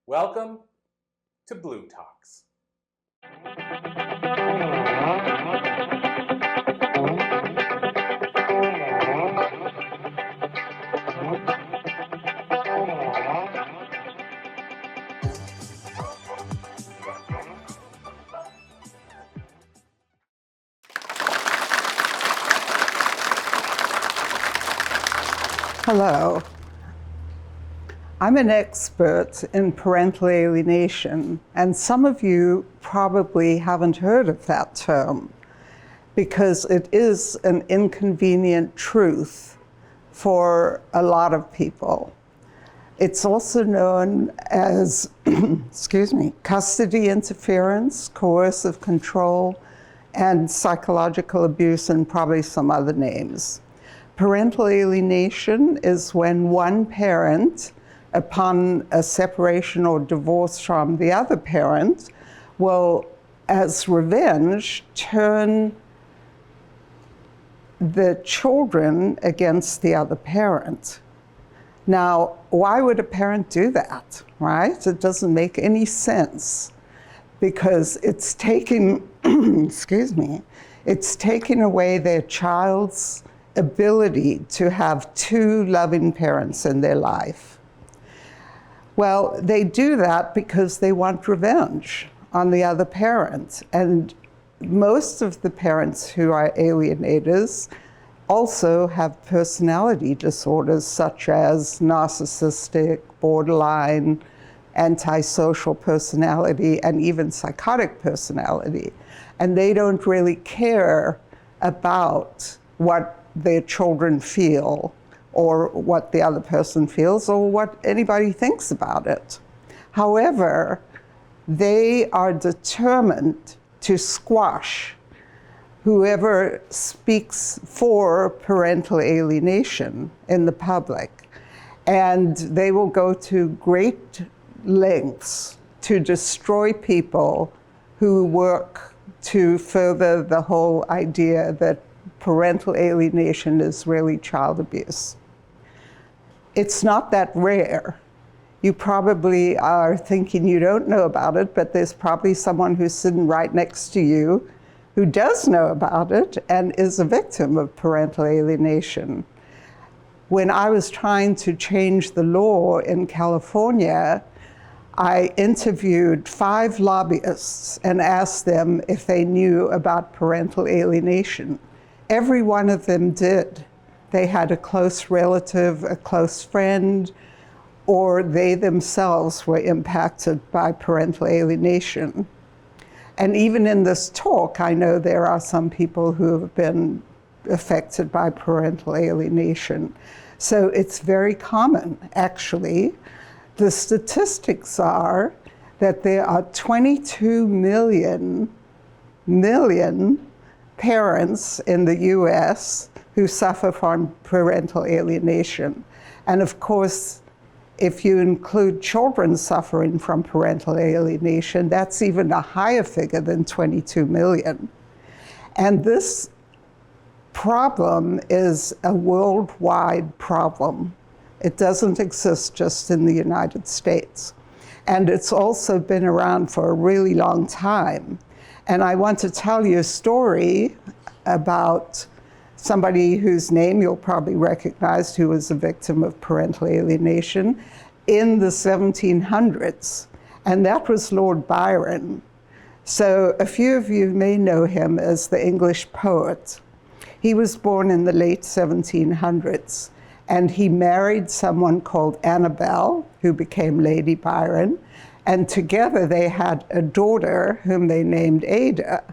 Welcome to Blue Talks. Hello. I'm an expert in parental alienation, and some of you probably haven't heard of that term because it is an inconvenient truth for a lot of people. It's also known as, custody interference, coercive control, and psychological abuse, and probably some other names. Parental alienation is when one parent, upon a separation or divorce from the other parent, will, as revenge, turn the children against the other parent. Now, why would a parent do that, right? It doesn't make any sense because it's taking, it's taking away their child's ability to have two loving parents in their life. Well, they do that because they want revenge on the other parent. And most of the parents who are alienators also have personality disorders such as narcissistic, borderline, antisocial personality, and even psychotic personality. And they don't really care about what their children feel or what the other person feels or what anybody thinks about it. However, they are determined to squash whoever speaks for parental alienation in the public. And they will go to great lengths to destroy people who work to further the whole idea that parental alienation is really child abuse. It's not that rare. You probably are thinking you don't know about it, but there's probably someone who's sitting right next to you who does know about it and is a victim of parental alienation. When I was trying to change the law in California, I interviewed 5 lobbyists and asked them if they knew about parental alienation. Every one of them did. They had a close relative, a close friend, or they themselves were impacted by parental alienation. And even in this talk, I know there are some people who have been affected by parental alienation. So it's very common, actually. The statistics are that there are 22 million parents in the US who suffer from parental alienation. And of course, if you include children suffering from parental alienation, that's even a higher figure than 22 million. And this problem is a worldwide problem. It doesn't exist just in the United States. And it's also been around for a really long time. And I want to tell you a story about somebody whose name you'll probably recognize who was a victim of parental alienation in the 1700s. And that was Lord Byron. So a few of you may know him as the English poet. He was born in the late 1700s. And he married someone called Annabel, who became Lady Byron. And together they had a daughter whom they named Ada.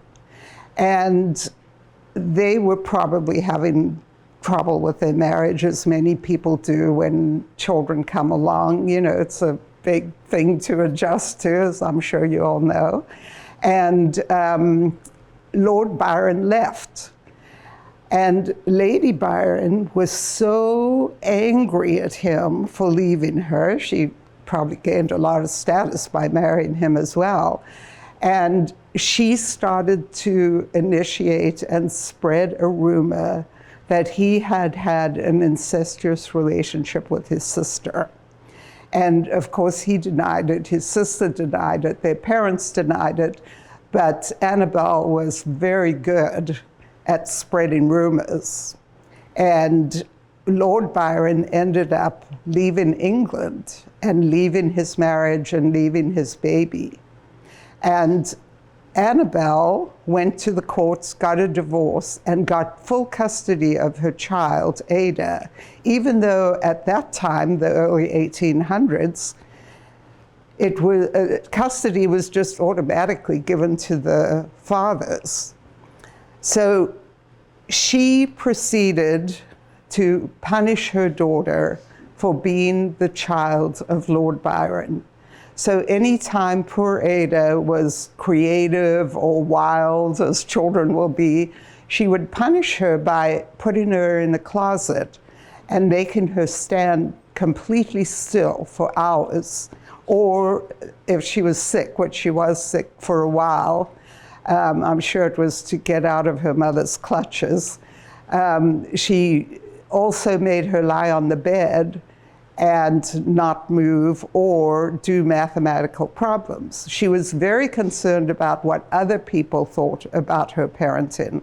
And they were probably having trouble with their marriage, as many people do when children come along. You know, it's a big thing to adjust to, as I'm sure you all know. And Lord Byron left. And Lady Byron was so angry at him for leaving her. She probably gained a lot of status by marrying him as well. And she started to initiate and spread a rumor that he had had an incestuous relationship with his sister. And of course, he denied it, his sister denied it, their parents denied it, but Annabelle was very good at spreading rumors. And Lord Byron ended up leaving England and leaving his marriage and leaving his baby. And Annabelle went to the courts, got a divorce, and got full custody of her child, Ada, even though at that time, the early 1800s, custody was just automatically given to the fathers. So she proceeded to punish her daughter for being the child of Lord Byron. So anytime poor Ada was creative or wild, as children will be, she would punish her by putting her in a closet and making her stand completely still for hours. Or if she was sick, which she was sick for a while, I'm sure it was to get out of her mother's clutches, she also made her lie on the bed and not move or do mathematical problems. She was very concerned about what other people thought about her parenting.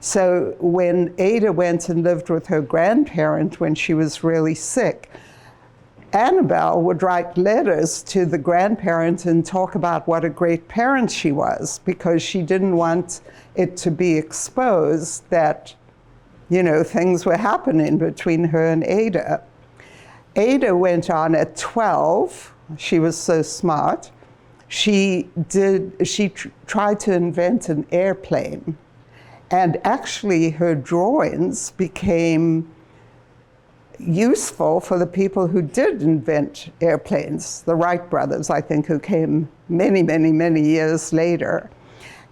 So when Ada went and lived with her grandparent when she was really sick, Annabelle would write letters to the grandparent and talk about what a great parent she was, because she didn't want it to be exposed that, you know, things were happening between her and Ada. Ada went on at 12. She was so smart. She tried to invent an airplane. And actually, her drawings became useful for the people who did invent airplanes, the Wright brothers, I think, who came many, many, many years later.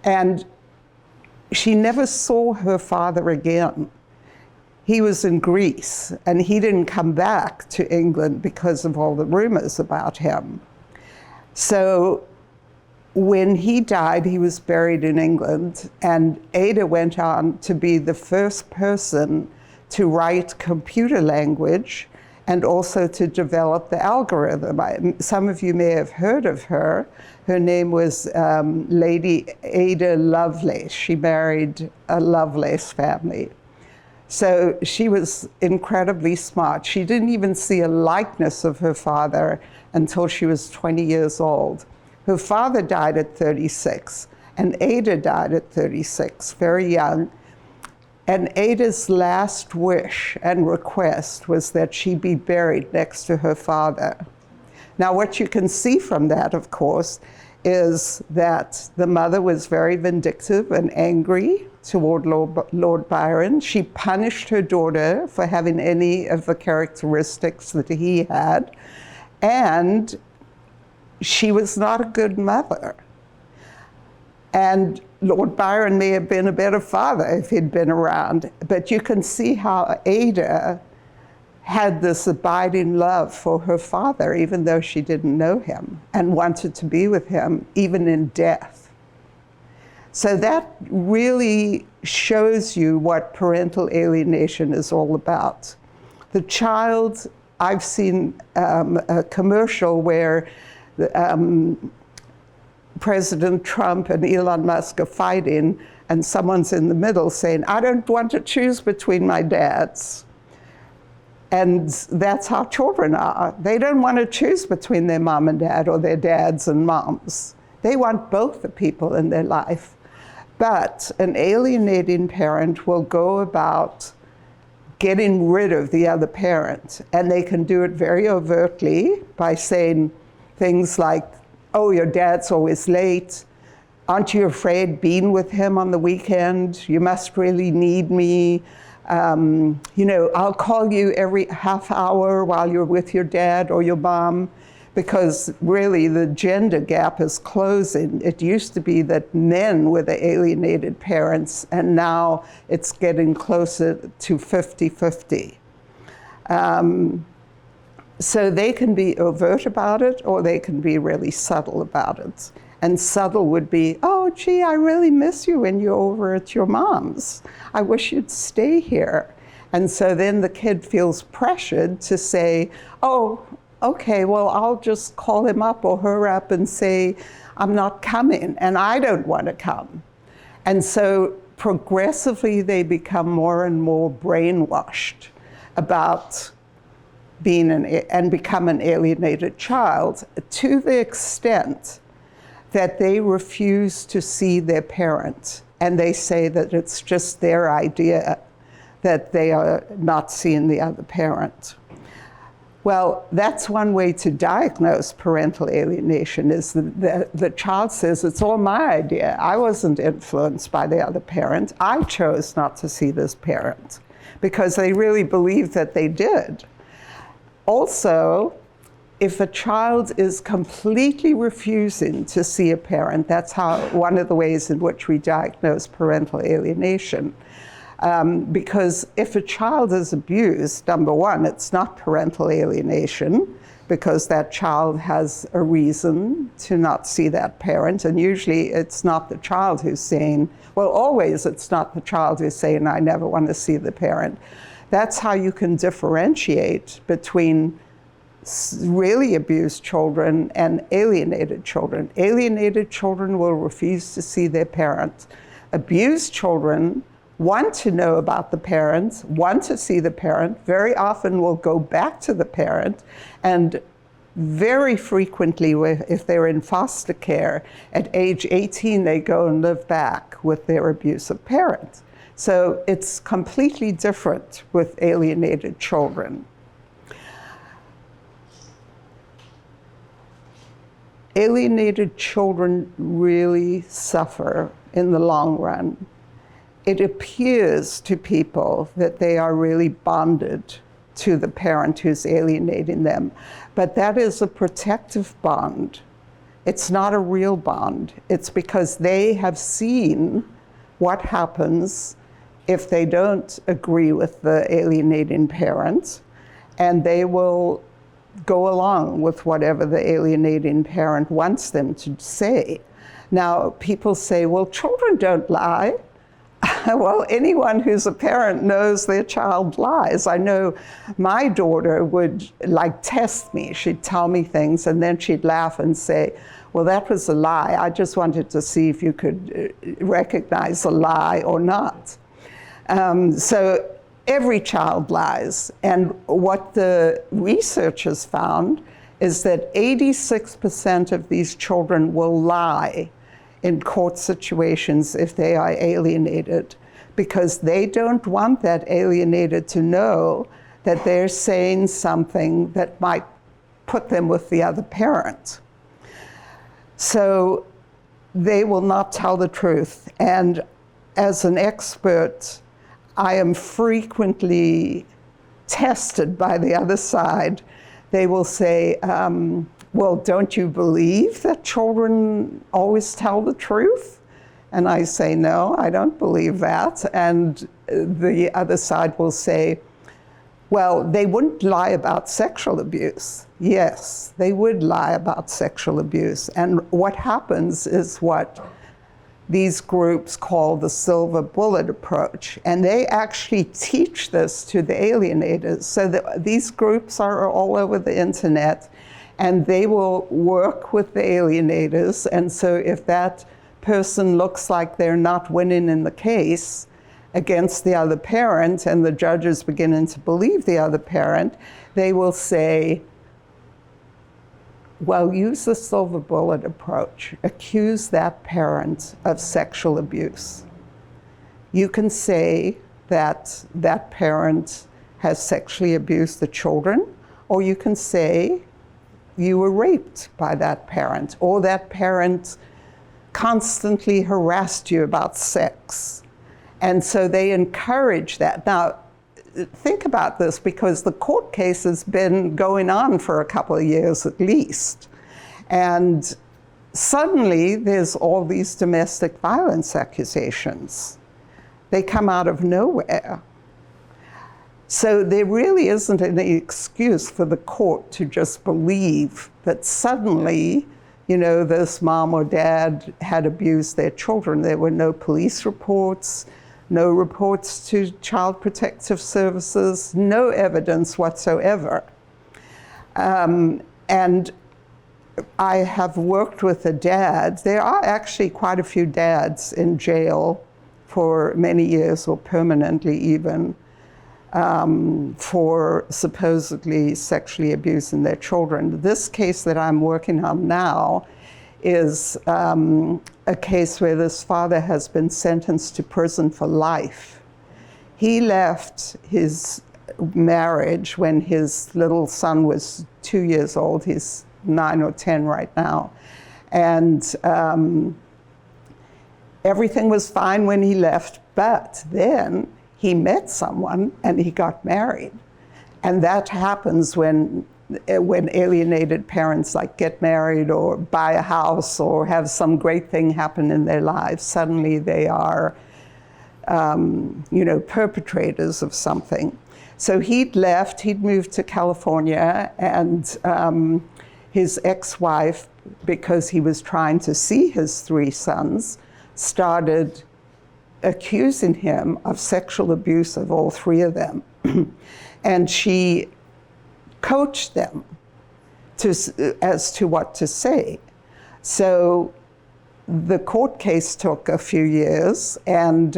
And she never saw her father again. He was in Greece, and he didn't come back to England because of all the rumors about him. So when he died, he was buried in England, and Ada went on to be the first person to write computer language and also to develop the algorithm. Some of you may have heard of her. Her name was Lady Ada Lovelace. She married a Lovelace family. So she was incredibly smart. She didn't even see a likeness of her father until she was 20 years old. Her father died at 36, and Ada died at 36, very young. And Ada's last wish and request was that she be buried next to her father. Now, what you can see from that, of course, is that the mother was very vindictive and angry toward Lord Byron. She punished her daughter for having any of the characteristics that he had, and she was not a good mother. And Lord Byron may have been a better father if he'd been around, but you can see how Ada had this abiding love for her father, even though she didn't know him, and wanted to be with him even in death. So that really shows you what parental alienation is all about. The child, I've seen a commercial where President Trump and Elon Musk are fighting, and someone's in the middle saying, "I don't want to choose between my dads." And that's how children are. They don't want to choose between their mom and dad or their dads and moms. They want both the people in their life. But an alienating parent will go about getting rid of the other parent, and they can do it very overtly by saying things like, "Oh, your dad's always late. Aren't you afraid being with him on the weekend? You must really need me. You know, I'll call you every half hour while you're with your dad or your mom," because really the gender gap is closing. It used to be that men were the alienated parents, and now it's getting closer to 50-50. So they can be overt about it, or they can be really subtle about it. And subtle would be, "Oh, gee, I really miss you when you're over at your mom's. I wish you'd stay here." And so then the kid feels pressured to say, "Oh, okay, well, I'll just call him up or her up and say, I'm not coming, and I don't want to come. And so progressively they become more and more brainwashed about being and become an alienated child, to the extent that they refuse to see their parent. And they say that it's just their idea, that they are not seeing the other parent. Well, that's one way to diagnose parental alienation, is the child says, it's all my idea. I wasn't influenced by the other parent. I chose not to see this parent, because they really believe that they did. Also, if a child is completely refusing to see a parent, that's one of the ways in which we diagnose parental alienation. Because if a child is abused, number one, it's not parental alienation, because that child has a reason to not see that parent. And usually it's not the child who's saying, well, always it's not the child who's saying, I never want to see the parent. That's how you can differentiate between really abused children and alienated children. Alienated children will refuse to see their parents. Abused children want to know about the parents, want to see the parent, very often will go back to the parent, and very frequently, if they're in foster care, at age 18, they go and live back with their abusive parents. So it's completely different with alienated children. Alienated children really suffer in the long run. It appears to people that they are really bonded to the parent who's alienating them, but that is a protective bond. It's not a real bond. It's because they have seen what happens if they don't agree with the alienating parent, and they will go along with whatever the alienating parent wants them to say. Now, people say, well, children don't lie. Well, anyone who's a parent knows their child lies. I know my daughter would test me. She'd tell me things and then she'd laugh and say, well, that was a lie. I just wanted to see if you could recognize a lie or not. So every child lies. And what the researchers found is that 86% of these children will lie in court situations if they are alienated, because they don't want that alienated to know that they're saying something that might put them with the other parent. So they will not tell the truth. And as an expert, I am frequently tested by the other side. They will say, well, don't you believe that children always tell the truth? And I say, no, I don't believe that. And the other side will say, well, they wouldn't lie about sexual abuse. Yes, they would lie about sexual abuse. And what happens is what these groups call the silver bullet approach. And they actually teach this to the alienators. So that these groups are all over the internet, and they will work with the alienators. And so if that person looks like they're not winning in the case against the other parent, and the judge is beginning to believe the other parent, they will say, well, use the silver bullet approach. Accuse that parent of sexual abuse. You can say that that parent has sexually abused the children, or you can say you were raped by that parent, or that parent constantly harassed you about sex. And so they encourage that. Now, think about this, because the court case has been going on for a couple of years at least. And suddenly there's all these domestic violence accusations. They come out of nowhere. So there really isn't any excuse for the court to just believe that suddenly, you know, this mom or dad had abused their children. There were no police reports, no reports to Child Protective Services, no evidence whatsoever. And I have worked with a dad. There are actually quite a few dads in jail for many years, or permanently even, for supposedly sexually abusing their children. This case that I'm working on now is a case where this father has been sentenced to prison for life. He left his marriage when his little son was 2 years old. He's 9 or 10 right now. And everything was fine when he left, but then he met someone and he got married. And that happens when alienated parents like get married or buy a house or have some great thing happen in their lives. Suddenly they are, perpetrators of something. So he'd left, he'd moved to California, and his ex-wife, because he was trying to see his 3 sons, started accusing him of sexual abuse of all 3 of them. And she coached them as to what to say. So the court case took a few years, and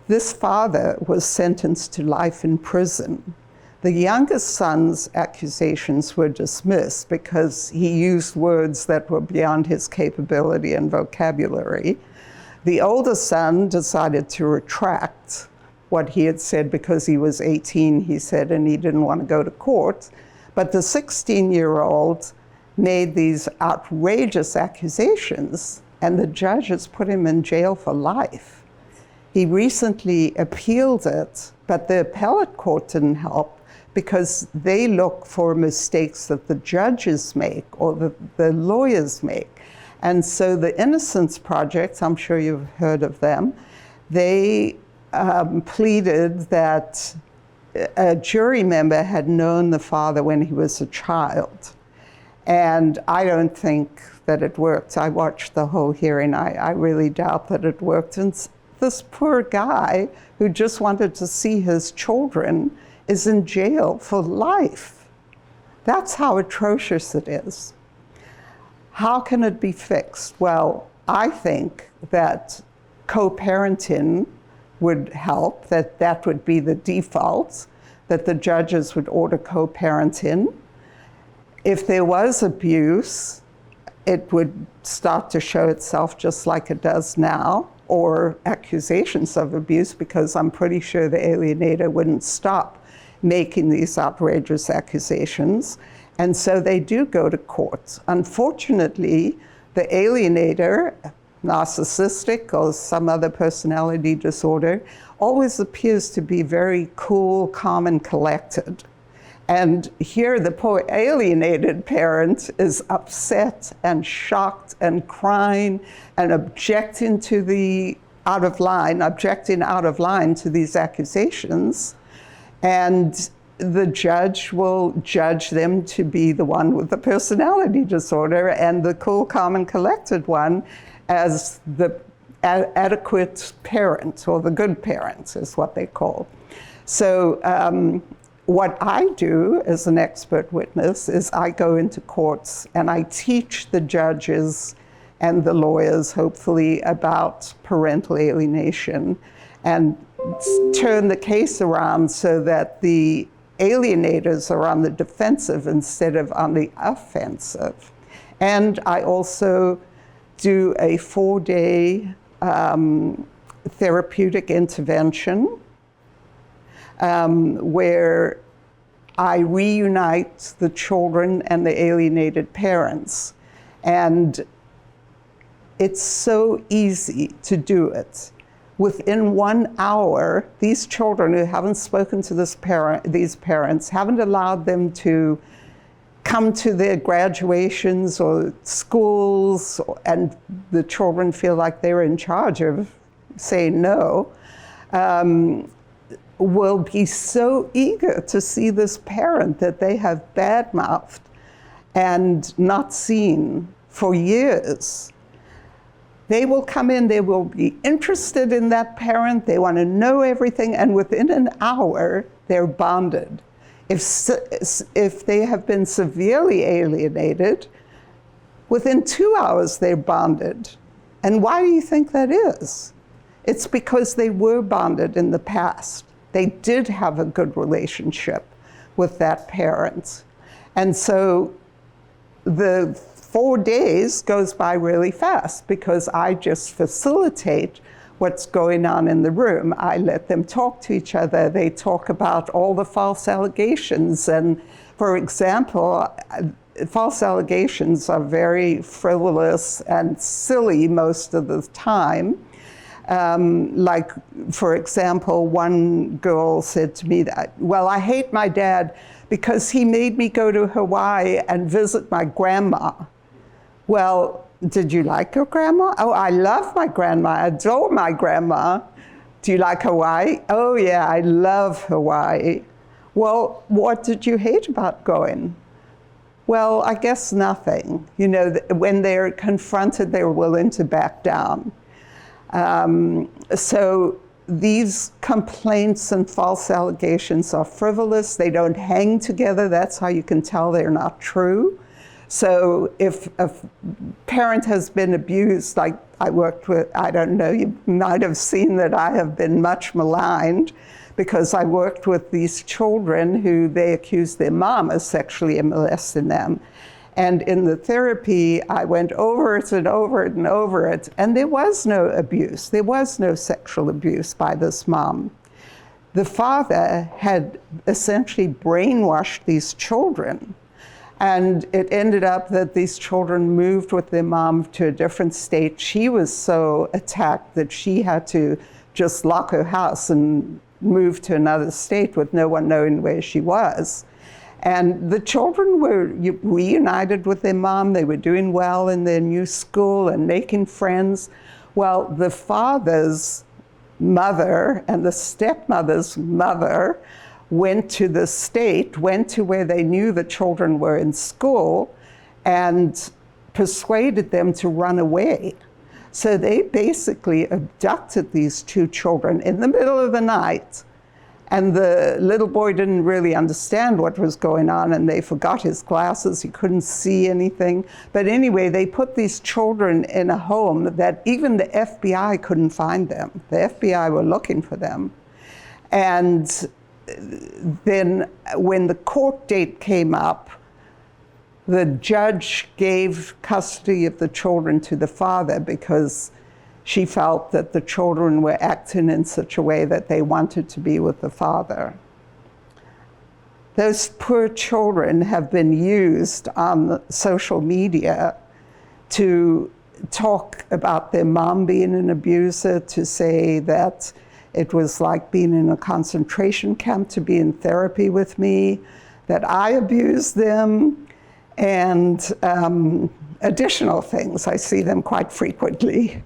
this father was sentenced to life in prison. The youngest son's accusations were dismissed because he used words that were beyond his capability and vocabulary. The older son decided to retract what he had said because he was 18, he said, and he didn't want to go to court. But the 16-year-old made these outrageous accusations, and the judges put him in jail for life. He recently appealed it, but the appellate court didn't help because they look for mistakes that the judges make or the lawyers make. And so the Innocence Project, I'm sure you've heard of them, they pleaded that a jury member had known the father when he was a child. And I don't think that it worked. I watched the whole hearing. I really doubt that it worked. And this poor guy who just wanted to see his children is in jail for life. That's how atrocious it is. How can it be fixed? Well, I think that co-parenting would help, that would be the default, that the judges would order co-parenting. If there was abuse, it would start to show itself just like it does now, or accusations of abuse, because I'm pretty sure the alienator wouldn't stop making these outrageous accusations. And so they do go to court. Unfortunately, the alienator, narcissistic or some other personality disorder, always appears to be very cool, calm, and collected. And here the poor alienated parent is upset and shocked and crying and objecting out of line to these accusations. And the judge will judge them to be the one with the personality disorder and the cool, calm, and collected one as the adequate parent, or the good parent is what they call. So what I do as an expert witness is I go into courts and I teach the judges and the lawyers, hopefully, about parental alienation and turn the case around so that the alienators are on the defensive instead of on the offensive. And I also do a 4-day therapeutic intervention where I reunite the children and the alienated parents. And it's so easy to do it. Within 1 hour, these children who haven't spoken to these parents, haven't allowed them to come to their graduations or schools, and the children feel like they're in charge of saying no, will be so eager to see this parent that they have badmouthed and not seen for years. They will come in, they will be interested in that parent, they want to know everything, and within an hour, they're bonded. If they have been severely alienated, within 2 hours they're bonded. And why do you think that is? It's because they were bonded in the past. They did have a good relationship with that parent. And so the 4 days goes by really fast because I just facilitate what's going on in the room. I let them talk to each other. They talk about all the false allegations. And for example, false allegations are very frivolous and silly most of the time. Like, for example, one girl said to me that, well, I hate my dad because he made me go to Hawaii and visit my grandma. Well, did you like your grandma? Oh, I love my grandma. I adore my grandma. Do you like Hawaii? Oh, yeah, I love Hawaii. Well, what did you hate about going? Well, I guess nothing. You know, when they're confronted, they're willing to back down. So these complaints and false allegations are frivolous. They don't hang together. That's how you can tell they're not true. So if a parent has been abused, like I worked with, I don't know, you might have seen that I have been much maligned because I worked with these children who they accused their mom of sexually molesting them. And in the therapy, I went over it and over it and over it, and there was no abuse. There was no sexual abuse by this mom. The father had essentially brainwashed these children. And it ended up that these children moved with their mom to a different state. She was so attacked that she had to just lock her house and move to another state with no one knowing where she was. And the children were reunited with their mom. They were doing well in their new school and making friends. Well, the father's mother and the stepmother's mother went to the state, went to where they knew the children were in school, and persuaded them to run away. So they basically abducted these two children in the middle of the night. And the little boy didn't really understand what was going on, and they forgot his glasses. He couldn't see anything. But anyway, they put these children in a home that even the FBI couldn't find them. The FBI were looking for them. And then when the court date came up, the judge gave custody of the children to the father because she felt that the children were acting in such a way that they wanted to be with the father. Those poor children have been used on social media to talk about their mom being an abuser, to say that it was like being in a concentration camp to be in therapy with me, that I abused them, and additional things. I see them quite frequently.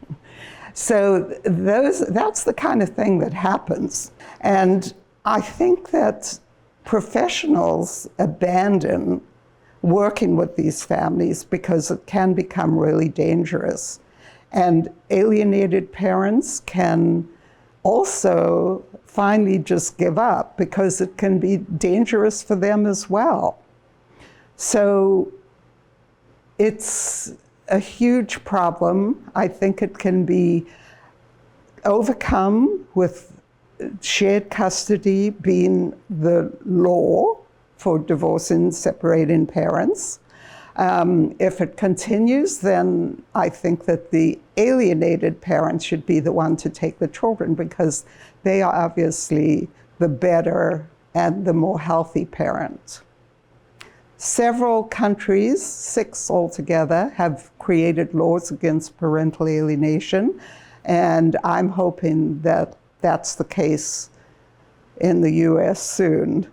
So that's the kind of thing that happens. And I think that professionals abandon working with these families because it can become really dangerous. And alienated parents can also finally just give up because it can be dangerous for them as well. So it's a huge problem. I think it can be overcome with shared custody being the law for divorcing, separating parents. If it continues, then I think that the alienated parents should be the one to take the children because they are obviously the better and the more healthy parent. Several countries, 6 altogether, have created laws against parental alienation, and I'm hoping that that's the case in the US soon.